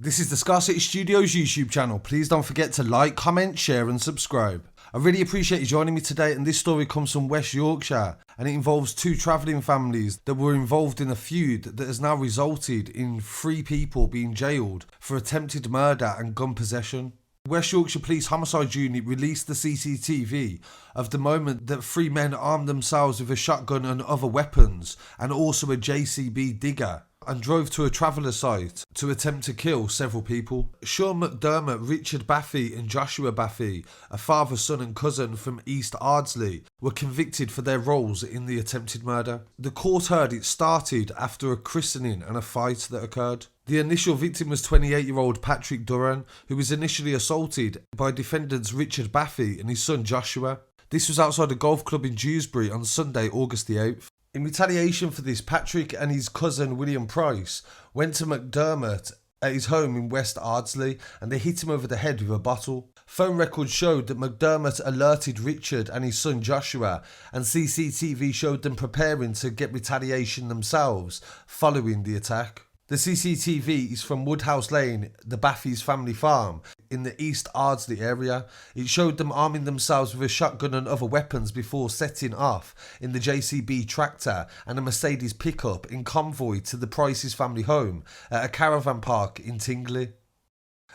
This is the Scarcity Studios YouTube channel. Please don't forget to like, comment, share and subscribe. I really appreciate you joining me today, and this story comes from West Yorkshire and it involves two travelling families that were involved in a feud that has now resulted in 3 people being jailed for attempted murder and gun possession. West Yorkshire Police Homicide Unit released the CCTV of the moment that 3 men armed themselves with a shotgun and other weapons and also a JCB digger and drove to a traveller site to attempt to kill several people. Sean McDermott, Richard Bathie and Joshua Bathie, a father, son and cousin from East Ardsley, were convicted for their roles in the attempted murder. The court heard it started after a christening and a fight that occurred. The initial victim was 28-year-old Mr Doran, who was initially assaulted by defendants Richard Bathie and his son Joshua. This was outside a golf club in Dewsbury on Sunday, August the 8th. In retaliation for this, Patrick and his cousin William Price went to McDermott at his home in West Ardsley and they hit him over the head with a bottle. Phone records showed that McDermott alerted Richard and his son Joshua, and CCTV showed them preparing to get retaliation themselves following the attack. The CCTV is from Woodhouse Lane, the Bathie's family farm in the East Ardsley area. It showed them arming themselves with a shotgun and other weapons before setting off in the JCB tractor and a Mercedes pickup in convoy to the Price's family home at a caravan park in Tingley.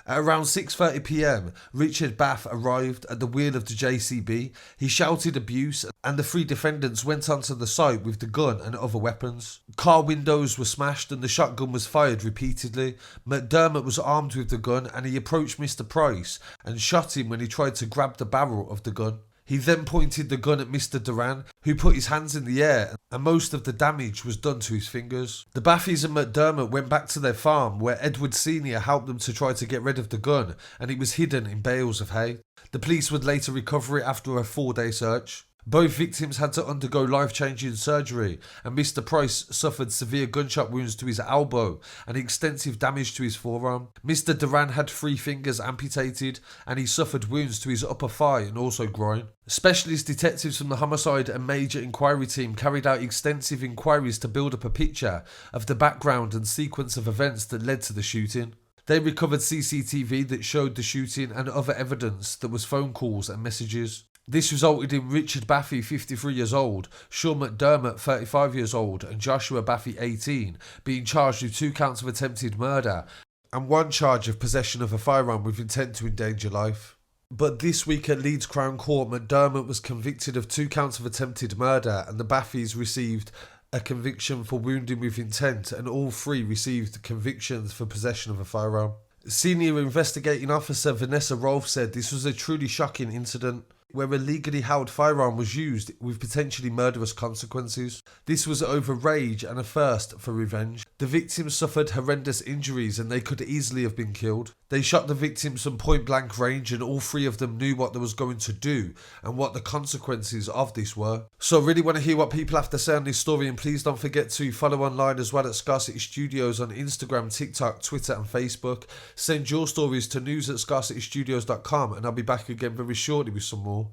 At around 6:30 PM, Richard Bath arrived at the wheel of the JCB. He shouted abuse and the 3 defendants went onto the site with the gun and other weapons. Car windows were smashed and the shotgun was fired repeatedly. McDermott was armed with the gun and he approached Mr Price and shot him when he tried to grab the barrel of the gun. He then pointed the gun at Mr Doran, who put his hands in the air, and most of the damage was done to his fingers. The Bathies and McDermott went back to their farm, where Edward Sr. helped them to try to get rid of the gun, and it was hidden in bales of hay. The police would later recover it after a 4-day search. Both victims had to undergo life-changing surgery, and Mr Price suffered severe gunshot wounds to his elbow and extensive damage to his forearm. Mr Doran had 3 fingers amputated and he suffered wounds to his upper thigh and also groin. Specialist detectives from the Homicide and Major Inquiry Team carried out extensive inquiries to build up a picture of the background and sequence of events that led to the shooting. They recovered CCTV that showed the shooting and other evidence that was phone calls and messages. This resulted in Richard Bathie, 53 years old, Sean McDermott, 35 years old, and Joshua Bathie, 18, being charged with 2 counts of attempted murder and 1 charge of possession of a firearm with intent to endanger life. But this week at Leeds Crown Court, McDermott was convicted of 2 counts of attempted murder and the Bathies received a conviction for wounding with intent, and all 3 received convictions for possession of a firearm. Senior Investigating Officer Vanessa Rolfe said this was a truly shocking incident where a legally held firearm was used with potentially murderous consequences. This was over rage and a thirst for revenge. The victims suffered horrendous injuries and they could easily have been killed. They shot the victims from point blank range and all 3 of them knew what they was going to do and what the consequences of this were. So I really want to hear what people have to say on this story, and please don't forget to follow online as well at Scarcity Studios on Instagram, TikTok, Twitter and Facebook. Send your stories to news@scarcitystudios.com and I'll be back again very shortly with some more.